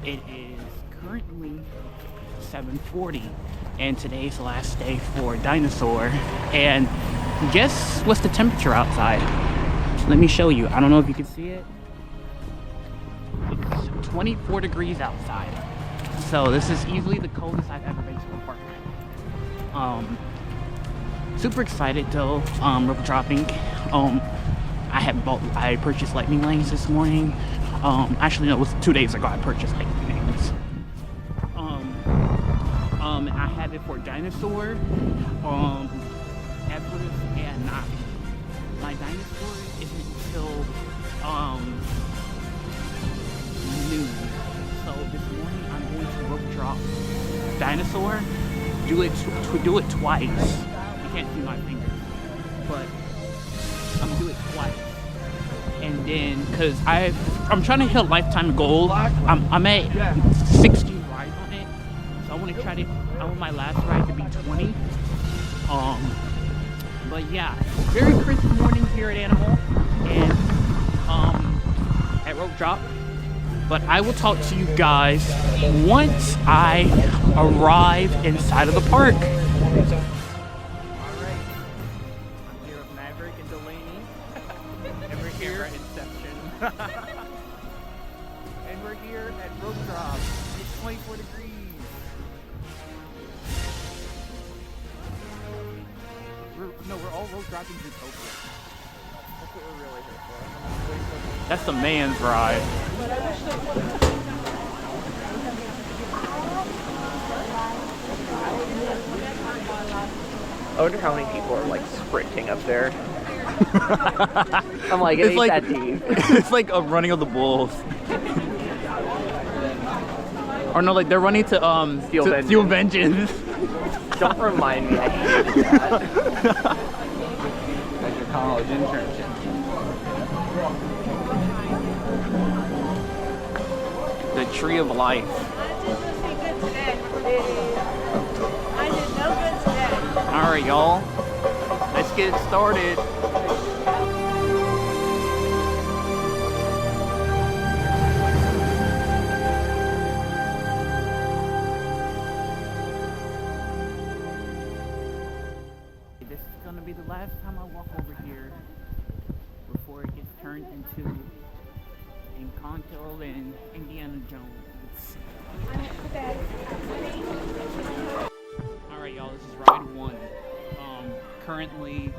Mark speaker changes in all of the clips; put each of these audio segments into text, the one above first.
Speaker 1: It is currently 7:40, and today's the last day for Dinosaur. And guess what's the temperature outside? Let me show you. I don't know if you can see it. It's 24 degrees outside. So this is easily the coldest I've ever been to a park. Super excited though. Rope dropping. I purchased lightning lanes this morning. Actually no, it was 2 days ago I purchased lightning lanes. I have it for Dinosaur, Everest, and Navi. My Dinosaur isn't until noon. So this morning I'm going to rope drop Dinosaur. Do it twice. You can't see my fingers, but I'm gonna do it twice. And then, cause I'm trying to hit a lifetime goal. I'm at 16 rides on it, so I want to try to. I want my last ride to be 20. But yeah, very crisp morning here at Animal and at Rope Drop. But I will talk to you guys once I arrive inside of the park.
Speaker 2: And we're here at Rope Drop. It's 24 degrees. We're all rope dropping Zootopia. That's what we're really here for.
Speaker 1: That's the man's ride.
Speaker 2: I wonder how many people are like sprinting up there. I'm like,
Speaker 1: It's
Speaker 2: ain't
Speaker 1: like
Speaker 2: that deep.
Speaker 1: it's like a running of the bulls. Or no, like they're running to Steel Vengeance.
Speaker 2: Don't remind me. I hate that.
Speaker 3: That's your college internship.
Speaker 1: The Tree of Life.
Speaker 4: I did no good today.
Speaker 1: All right, y'all. Let's get it started. This is gonna be the last time I walk over here before it gets turned into Encanto and Indiana Jones. Alright y'all, this is ride one. Currently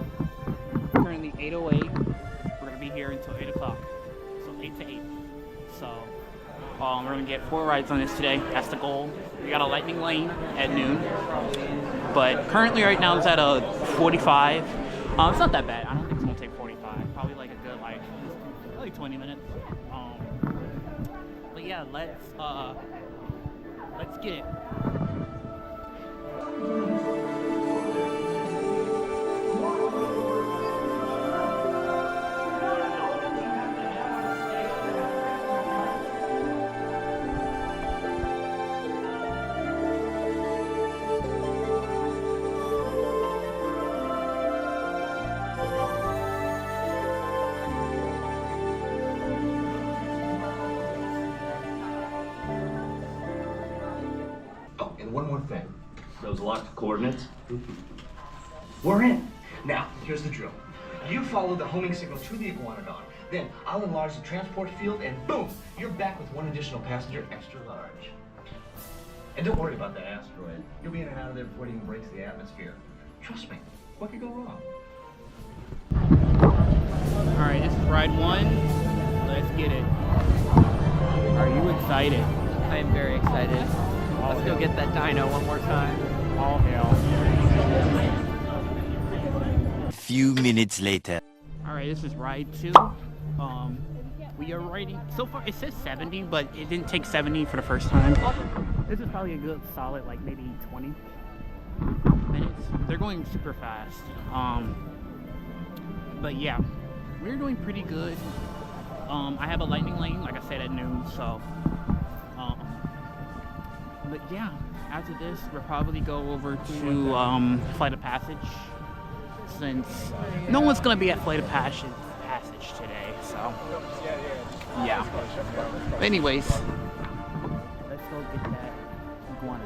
Speaker 1: 8:08. We're gonna be here until 8 o'clock. So 8 to 8. So we're gonna get 4 rides on this today. That's the goal. We got a lightning lane at noon. But currently right now it's at a 45. It's not that bad. I don't think it's gonna take 45. Probably like a good like 20 minutes. But yeah, let's get it.
Speaker 5: Oh, and one more thing. Those locked coordinates? We're in. Now, here's the drill. You follow the homing signal to the Iguanodon. Then I'll enlarge the transport field and boom, you're back with one additional passenger extra large. And don't worry about that asteroid. You'll be in and out of there before it even breaks the atmosphere. Trust me, what could go wrong?
Speaker 1: Alright, this is ride one. Let's get it. Are you excited?
Speaker 2: I am very excited. Let's go get that dino one more time.
Speaker 1: All hell.
Speaker 6: A few minutes later.
Speaker 1: Alright, this is ride two. We are riding, so far it says 70, but it didn't take 70 for the first time. This is probably a good solid like maybe 20 minutes. They're going super fast. But yeah, we're doing pretty good. I have a lightning lane, like I said, at noon, so but yeah, after this we'll probably go over to Flight of Passage, since no one's gonna be at Flight of Passage today, so yeah. But anyways, let's go get that iguana.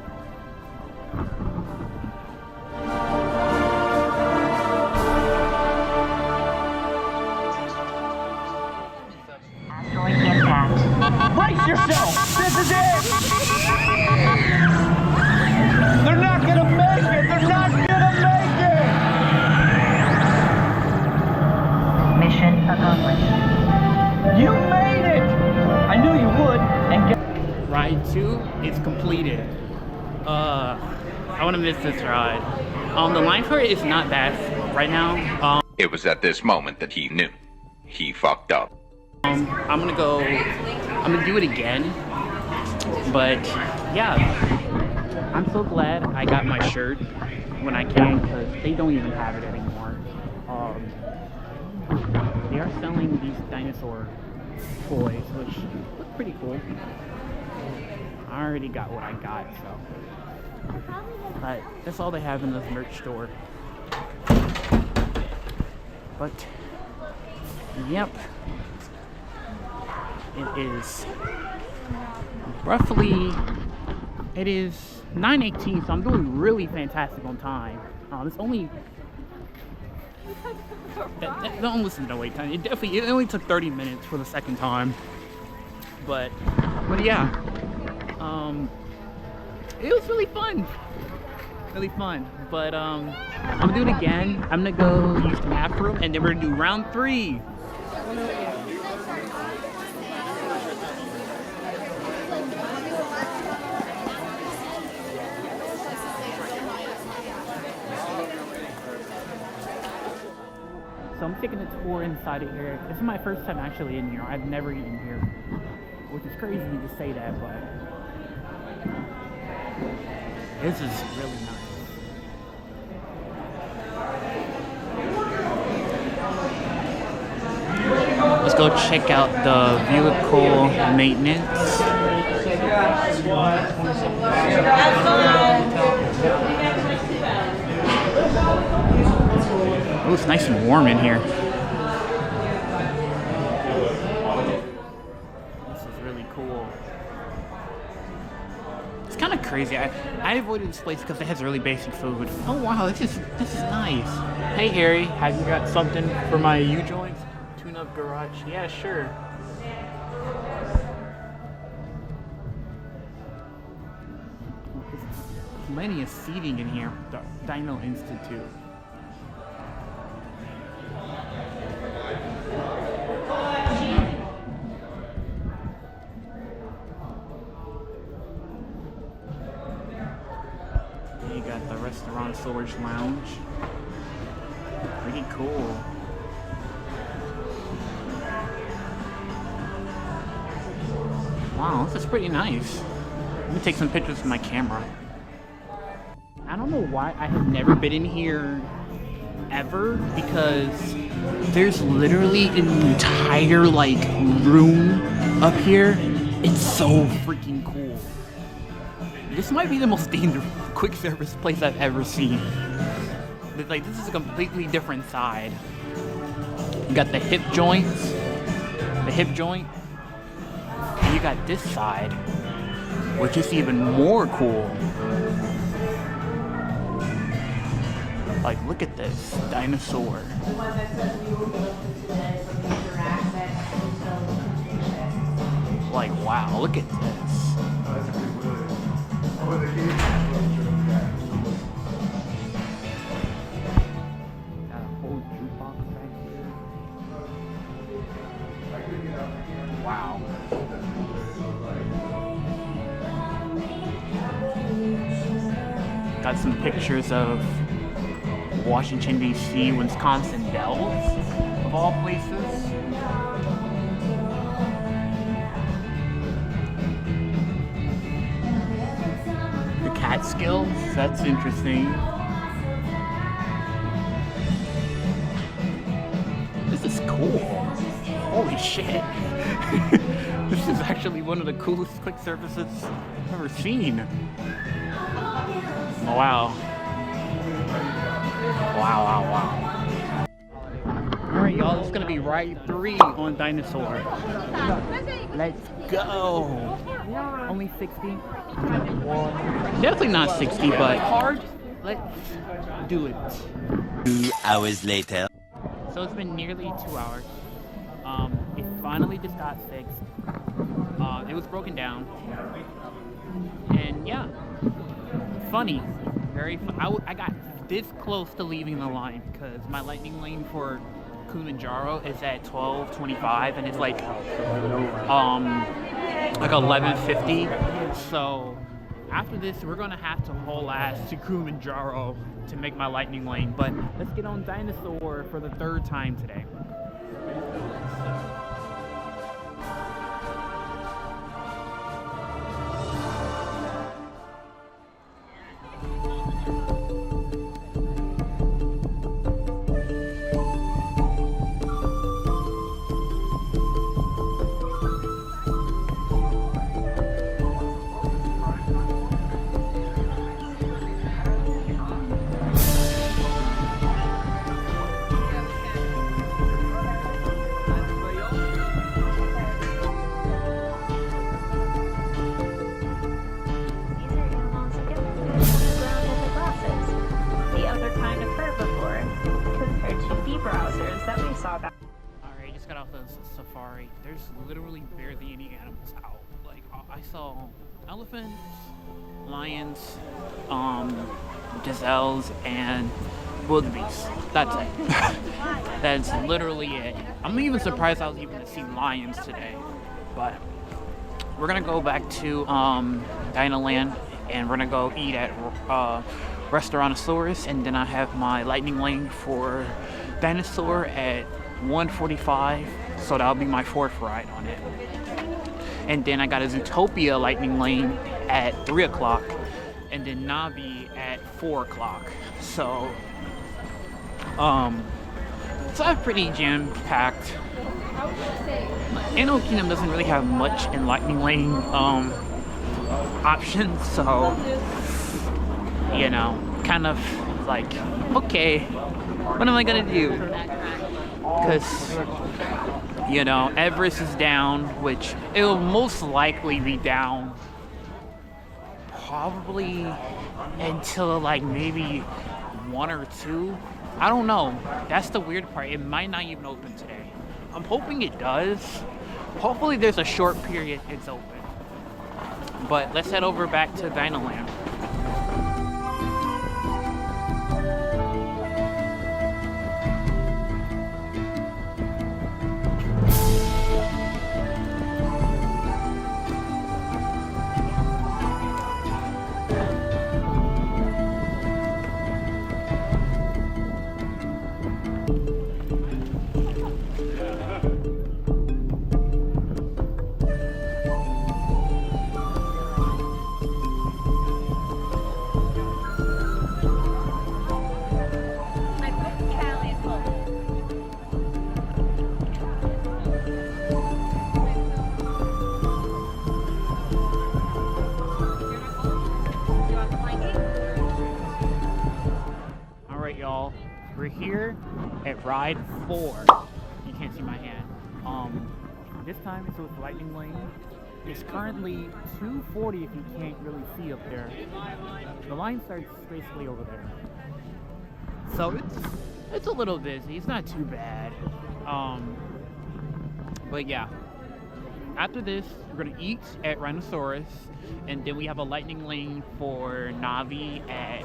Speaker 3: Asteroid impact.
Speaker 5: Brace yourself! This is it! They're not gonna make it! They're not gonna make it!
Speaker 3: Mission accomplished.
Speaker 5: You made it! I knew you would. And
Speaker 1: Ride 2 is completed. I want to miss this ride. The line for it is not bad right now.
Speaker 7: It was at this moment that he knew. He fucked up.
Speaker 1: I'm gonna do it again. But yeah, I'm so glad I got my shirt when I came because they don't even have it anymore. They are selling these dinosaur toys, which look pretty cool. I already got what I got, so. But that's all they have in this merch store. But, yep. It is roughly, it is 9:18, so I'm doing really fantastic on time. It's only, don't listen to the wait time. It only took 30 minutes for the second time. But yeah, it was really fun. Really fun. But I'm gonna do it again. I'm gonna go use the bathroom and then we're gonna do round 3. So I'm taking a tour inside of here. This is my first time actually in here. I've never eaten here, which is crazy to say that, but this is really nice. Let's go check out the vehicle maintenance. Oh, it's nice and warm in here. This is really cool. It's kind of crazy. I avoided this place because it has really basic food. Oh wow, this is nice. Hey Harry, have you got something for my U-joints? Tune-up garage? Yeah, sure. Plenty of seating in here. The Dino Institute. You got the restaurant storage lounge. Pretty cool. Wow, this is pretty nice. Let me take some pictures with my camera. I don't know why I have never been in here ever because there's literally an entire like room up here. It's so freaking cool. This might be the most dangerous quick service place I've ever seen. It's like this is a completely different side. You got the hip joints, the hip joint. And you got this side, which is even more cool. Like, look at this dinosaur. Like, wow, look at this. Got a whole jukebox right here. Wow. Got some pictures of Washington, D.C., Wisconsin Dells, of all places. The Catskills, that's interesting. This is cool. Holy shit. This is actually one of the coolest quick services I've ever seen. Oh, wow. Wow. Alright Alright, y'all, it's gonna be ride 3 on Dinosaur. Let's go. Only 60? Definitely not 60, but hard. Let's do it.
Speaker 6: 2 hours later.
Speaker 1: So it's been nearly 2 hours. It finally just got fixed. It was broken down. And yeah, funny. Very fun. I got this close to leaving the line because my lightning lane for Kilimanjaro is at 12:25 and it's like 11:50. So after this, we're gonna have to haul ass to Kilimanjaro to make my lightning lane. But let's get on Dinosaur for the 3rd time today. Alright, just got off the safari. There's literally barely any animals out. Like, I saw elephants, lions, gazelles, and wildebeest. That's it. That's literally it. I'm even surprised I was able to see lions today. But we're gonna go back to Dinoland and we're gonna go eat at Restaurantosaurus, and then I have my lightning lane for Dinosaur at 1:45, so that'll be my 4th ride on it. And then I got a Zootopia lightning lane at 3 o'clock, and then Navi at 4 o'clock. So it's pretty jam-packed. Animal Kingdom doesn't really have much in lightning lane options, so you know, kind of like, okay, what am I gonna do? Because, you know, Everest is down, which it'll most likely be down probably until like maybe 1 or 2. I don't know. That's the weird part. It might not even open today. I'm hoping it does. Hopefully there's a short period it's open. But let's head over back to Dinoland. Y'all, we're here at ride 4. You can't see my hand. This time it's with lightning lane. It's currently 2:40 if you can't really see up there. The line starts basically over there. So it's a little busy. It's not too bad. But yeah. After this, we're gonna eat at Rhinoceros, and then we have a lightning lane for Navi at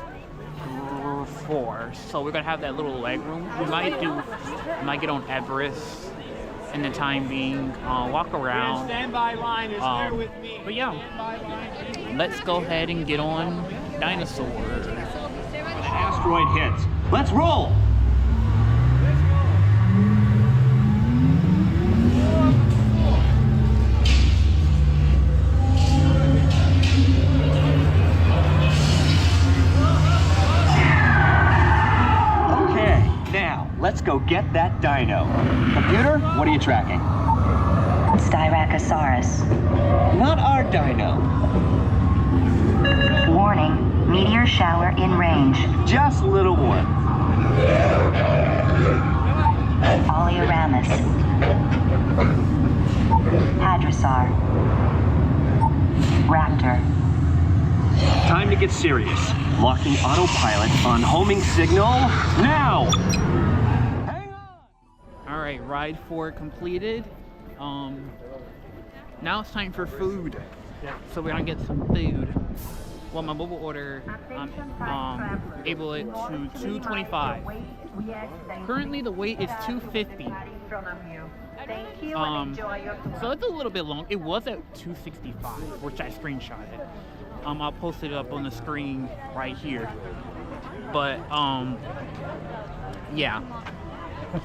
Speaker 1: 4. So we're gonna have that little leg room. We might get on Everest in the time being, walk around.
Speaker 2: Standby line is there with me.
Speaker 1: But yeah, let's go ahead and get on Dinosaur.
Speaker 5: The asteroid hits. Let's roll! Let's go get that dino. Computer, what are you tracking?
Speaker 3: Styracosaurus.
Speaker 5: Not our dino.
Speaker 3: Warning, meteor shower in range.
Speaker 5: Just little one.
Speaker 3: Oleoramus. Hadrosaur. Raptor.
Speaker 8: Time to get serious. Locking autopilot on homing signal now!
Speaker 1: Alright, ride 4 completed. Now it's time for food. So we're gonna get some food. Well, my mobile order, I'm able it to 225. Currently the wait is 250. So it's a little bit long. It was at 265, which I screenshotted. I'll post it up on the screen right here. But yeah.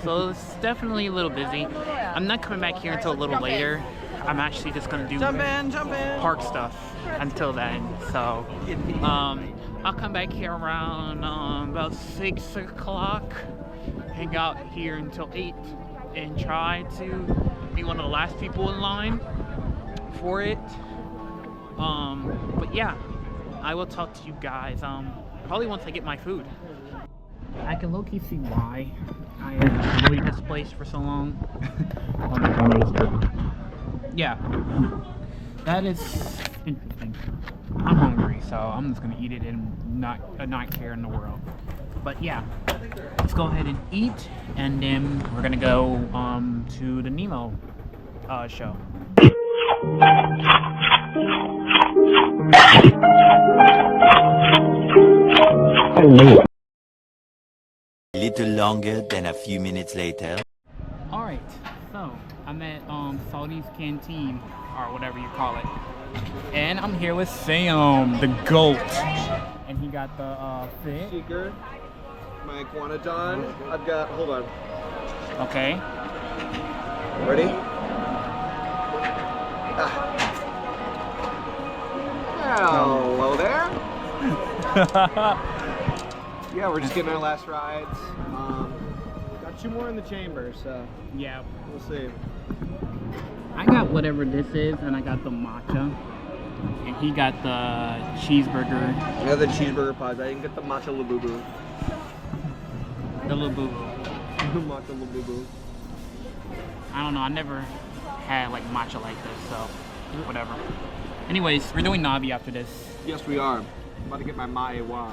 Speaker 1: So it's definitely a little busy. I'm not coming back here until a little later. I'm actually just gonna do park stuff until then. So I'll come back here around about 6 o'clock, hang out here until 8, and try to be one of the last people in line for it. But yeah, I will talk to you guys probably once I get my food. I can low-key see why I avoided this place for so long. Yeah, that is interesting. I'm hungry, so I'm just gonna eat it and not care in the world. But yeah, let's go ahead and eat, and then we're gonna go to the Nemo show.
Speaker 6: A little longer than a few minutes later.
Speaker 1: Alright, so I'm at Saudi's Canteen, or whatever you call it. And I'm here with Sam, the GOAT. And he got the fish.
Speaker 2: Seeker, my iguanodon. I've got, hold on.
Speaker 1: Okay.
Speaker 2: Ready? Hello there. Yeah, we're just getting our last rides. Got 2 more in the chamber, so
Speaker 1: Yeah.
Speaker 2: we'll see.
Speaker 1: I got whatever this is, and I got the matcha. And he got the cheeseburger.
Speaker 2: I got the cheeseburger pods. I didn't get the matcha labubu.
Speaker 1: The labubu.
Speaker 2: Matcha labubu.
Speaker 1: I don't know, I never had like matcha like this, so whatever. Anyways, we're doing Navi after this.
Speaker 2: Yes, we are. I'm about to get my Maewa.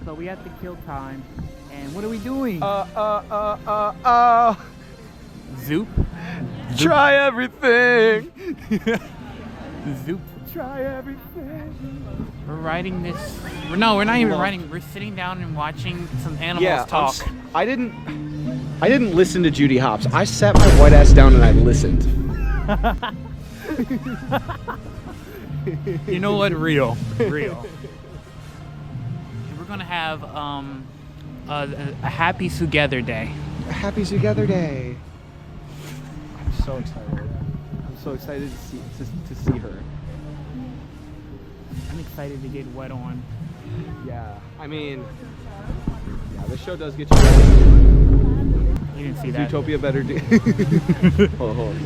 Speaker 1: So we have to kill time. And what are we doing? Zoop?
Speaker 2: Try everything.
Speaker 1: Zoop.
Speaker 2: Try everything.
Speaker 1: We're riding this. No, we're not even riding. We're sitting down and watching some animals talk.
Speaker 2: I didn't listen to Judy Hopps. I sat my white ass down and I listened.
Speaker 1: You know what? Real. And we're gonna have a happy together day.
Speaker 2: A happy together day. I'm so excited. I'm so excited to see her.
Speaker 1: I'm excited to get wet on.
Speaker 2: Yeah, I mean, yeah, this show does get you.
Speaker 1: You didn't see that.
Speaker 2: Zootopia better do. Hold on.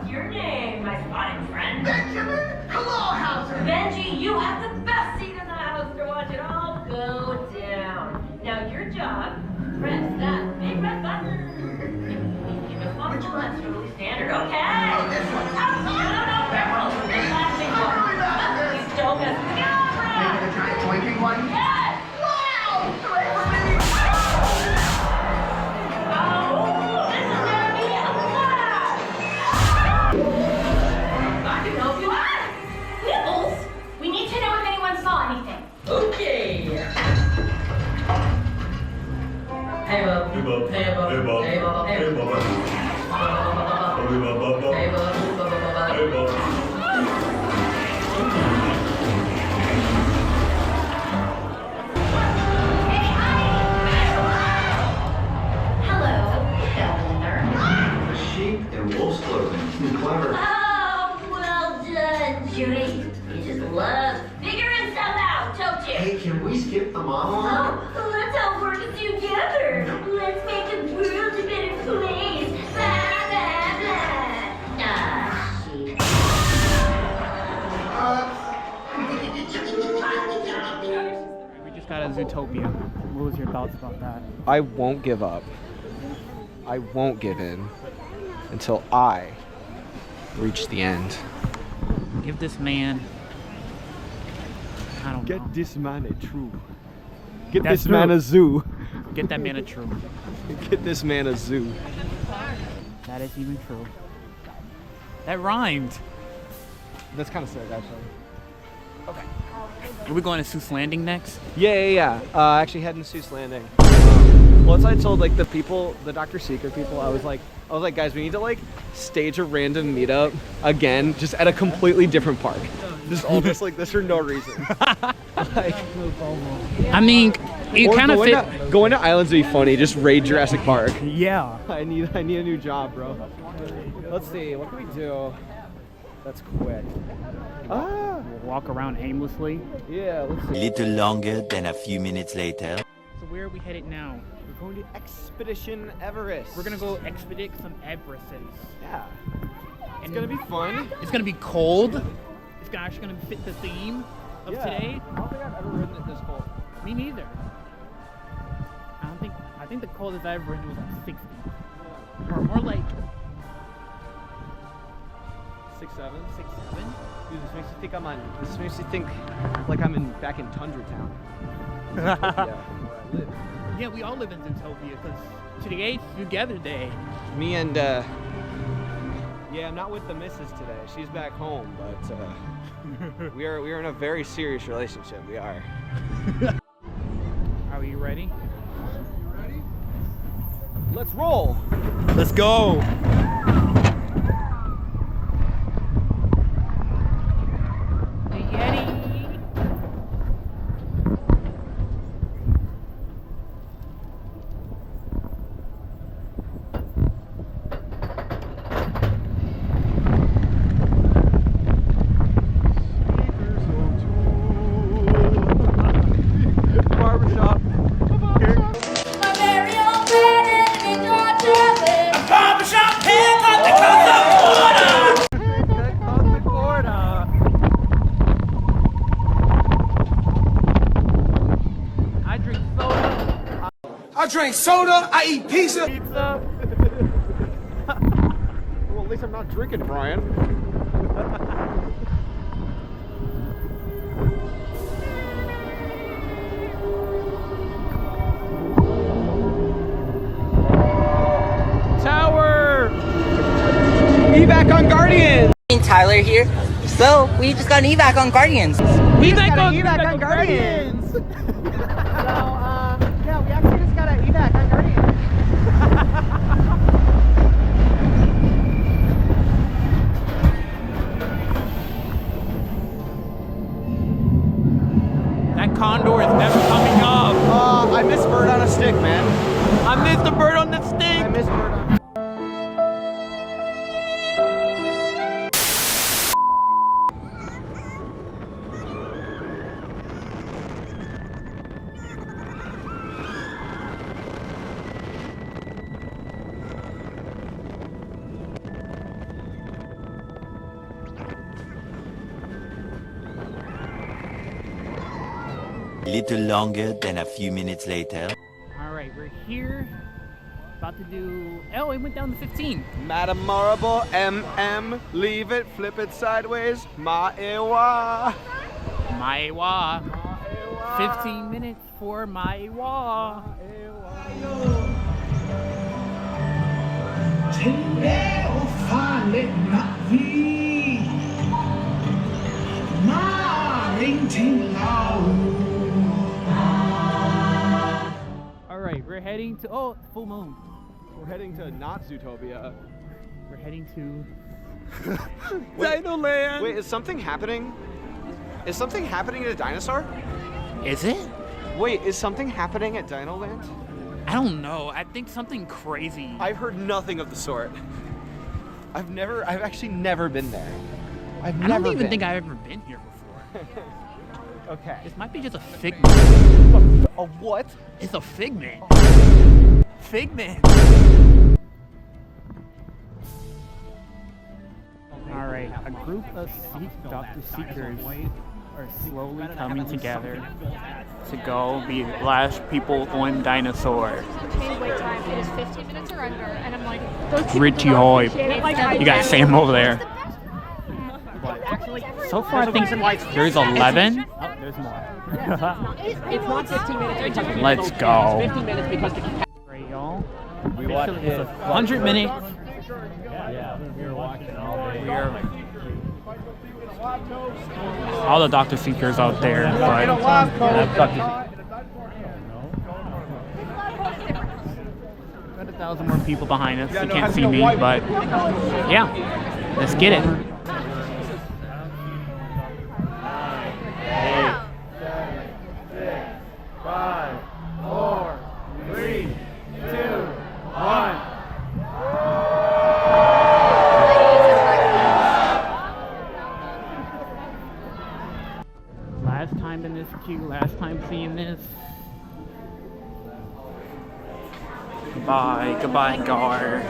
Speaker 9: Your name, my spotted friend. Benjamin Clawhauser. Benji, you have the best seat in the house to watch it all go down. Now your job, press that big red button. Keep it responsible, that's really standard, okay? Oh, this one. No, Beryl. This last big one. Please don't mess with the camera.
Speaker 5: Maybe the giant jointing one?
Speaker 9: Yes. Wow. Okay. Hey, Bob. Hey, Bob. Hey, Bob. Hey, Bob. Hey, Bob. Hey, Bob. Hey, Bob.
Speaker 10: Hey, can we skip the monologue?
Speaker 9: Oh, let's all work together. Let's make the world a better place. Blah, blah, blah. Ah, shit.
Speaker 1: We just got a Zootopia. What was your thoughts about that?
Speaker 2: I won't give up. I won't give in until I reach the end.
Speaker 1: Give this man. I don't know.
Speaker 2: Get this man a true. Get
Speaker 1: That's
Speaker 2: this man
Speaker 1: true.
Speaker 2: a zoo.
Speaker 1: Get that man a true.
Speaker 2: Get this man a zoo.
Speaker 1: That is even true. That rhymed.
Speaker 2: That's kind of sick, actually.
Speaker 1: Okay. Are we going to Seuss Landing next?
Speaker 2: Yeah. Actually heading to Seuss Landing. Once I told like the people, the Dr. Secret people, I was like, guys, we need to like stage a random meetup again, just at a completely different park. Just all just like this for no reason. Like,
Speaker 1: I mean, you kind of fit.
Speaker 2: Going to islands would be funny. Just raid Jurassic Park.
Speaker 1: Yeah.
Speaker 2: I need a new job, bro. Let's see, what can we do? That's quick.
Speaker 1: We'll walk around aimlessly.
Speaker 2: Yeah, let's see.
Speaker 6: A little longer than a few minutes later.
Speaker 1: So where are we headed now?
Speaker 2: We're going to Expedition Everest.
Speaker 1: We're gonna go expedite some Everestes.
Speaker 2: Yeah. It's gonna be fun.
Speaker 1: It's gonna be cold. It's actually gonna fit the theme of today.
Speaker 2: I don't think I've ever ridden it this cold.
Speaker 1: Me neither. I think the coldest I ever ridden was like 60. Or more like
Speaker 2: 6, 7.
Speaker 1: 6, 7.
Speaker 2: Dude, this makes me think This makes me think like I'm back in Tundra Town. Yeah, where I live.
Speaker 1: Yeah, we all live in Zootopia because today's Together Day.
Speaker 2: Me and yeah, I'm not with the missus today. She's back home, but we are in a very serious relationship. We are.
Speaker 1: Are you ready?
Speaker 2: Let's roll.
Speaker 1: Let's go. The Yeti.
Speaker 2: Barbershop.
Speaker 10: I drink soda, I eat pizza.
Speaker 2: Well, at least I'm not drinking, Brian. Tower! Evac on Guardians!
Speaker 3: Tyler here. So, we just got an evac on Guardians.
Speaker 2: Evac on Guardians! So, yeah, we actually just got an evac on Guardians.
Speaker 1: That condor is never coming up.
Speaker 2: I miss bird on a stick, man.
Speaker 1: I missed the bird on the stick.
Speaker 2: I miss bird on
Speaker 6: A little longer than a few minutes later.
Speaker 1: Alright, we're here. About to do. Oh, it went down to 15.
Speaker 2: Madam Marable, MM, leave it, flip it sideways, Maewa.
Speaker 1: Maewa. 15 minutes for Maewa. Alright, we're heading to. Oh, full moon.
Speaker 2: We're heading to not Zootopia.
Speaker 1: We're heading to.
Speaker 2: Dino Land! Wait, is something happening? Is something happening at Dinosaur?
Speaker 1: Is it?
Speaker 2: Wait, is something happening at Dino Land?
Speaker 1: I don't know. I think something crazy.
Speaker 2: I've heard nothing of the sort. I've actually never been there.
Speaker 1: I don't even think I've ever been here before.
Speaker 2: Okay.
Speaker 1: This might be just a figment.
Speaker 2: A what?
Speaker 1: It's a figment. Figment. All right, a group of Dr. Seekers are slowly coming together to go be the last people on Dinosaur.
Speaker 4: Chain wait time. It is 15 minutes or under, and I'm like, those people
Speaker 1: Richie
Speaker 4: don't
Speaker 1: Hoy.
Speaker 4: appreciate it like I
Speaker 1: You got
Speaker 4: do.
Speaker 1: Sam over there. So far, I think there's 11.
Speaker 2: Oh, there's more.
Speaker 4: It's not 15 minutes.
Speaker 1: Let's go.
Speaker 4: 15 minutes because the
Speaker 1: Right, y'all.
Speaker 2: We watched
Speaker 1: It's a 100 minutes.
Speaker 2: Yeah, we were watching all day.
Speaker 1: We are all the Dr. Seekers out there, but got 1,000 more people behind us. You can't see me, but yeah, let's get it.
Speaker 2: 5, 4, 3, 2, 1.
Speaker 1: Last time in this queue, last time seeing this. Goodbye, goodbye, Gar.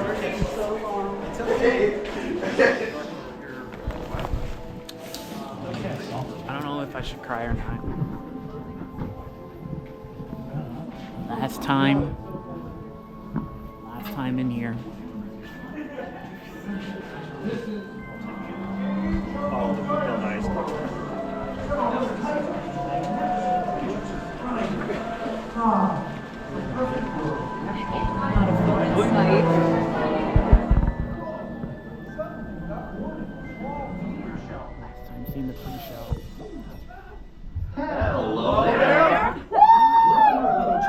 Speaker 1: I don't know if I should cry or not. Last time in here. Last time seeing the pre-show.
Speaker 5: Hello there.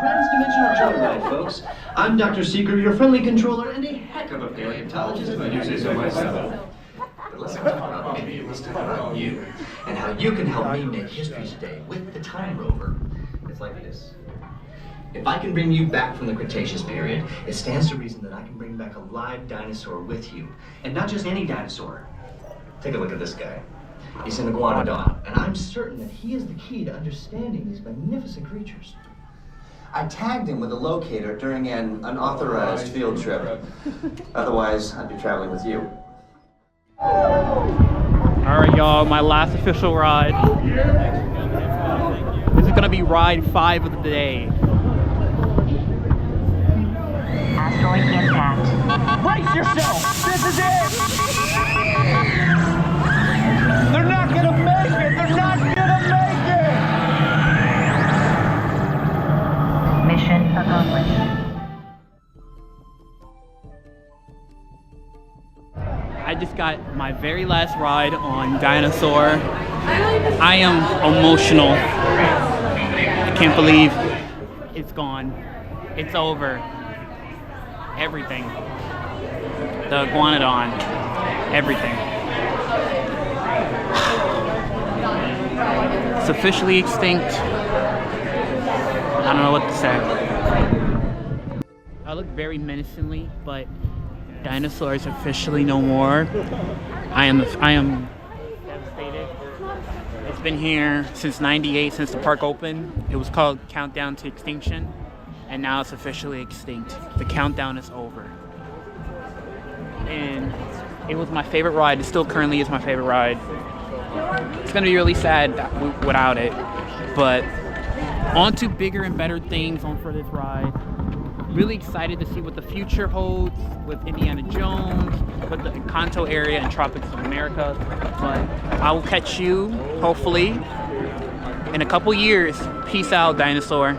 Speaker 5: Trans-dimensional journey guide, folks. I'm Dr. Seeker, your friendly controller, and a heck of a paleontologist, if I do say so myself. But let's not talk about me, let's talk about you, and how you can help me make history today with the Time Rover. It's like this. If I can bring you back from the Cretaceous period, it stands to reason that I can bring back a live dinosaur with you. And not just any dinosaur. Take a look at this guy. He's an iguanodon, and I'm certain that he is the key to understanding these magnificent creatures. I tagged him with a locator during an unauthorized field trip. Otherwise, I'd be traveling with you.
Speaker 1: Alright, y'all, my last official ride. This is gonna be ride 5 of the day.
Speaker 9: Asteroid impact.
Speaker 8: Brace yourself! This is it! They're not gonna make it! They're not gonna make it!
Speaker 9: Mission accomplished.
Speaker 1: I just got my very last ride on Dinosaur. I am emotional. I can't believe it's gone. It's over. Everything. The iguanodon. Everything. It's officially extinct. I don't know what to say. I look very menacingly, but Dinosaur is officially no more. I am devastated. It's been here since '98, since the park opened. It was called Countdown to Extinction, and now it's officially extinct. The countdown is over. And it was my favorite ride. It still currently is my favorite ride. It's gonna be really sad without it, but on to bigger and better things on for this ride. Really excited to see what the future holds with Indiana Jones, with the Encanto area and Tropics of America. But I will catch you, hopefully, in a couple years. Peace out, Dinosaur.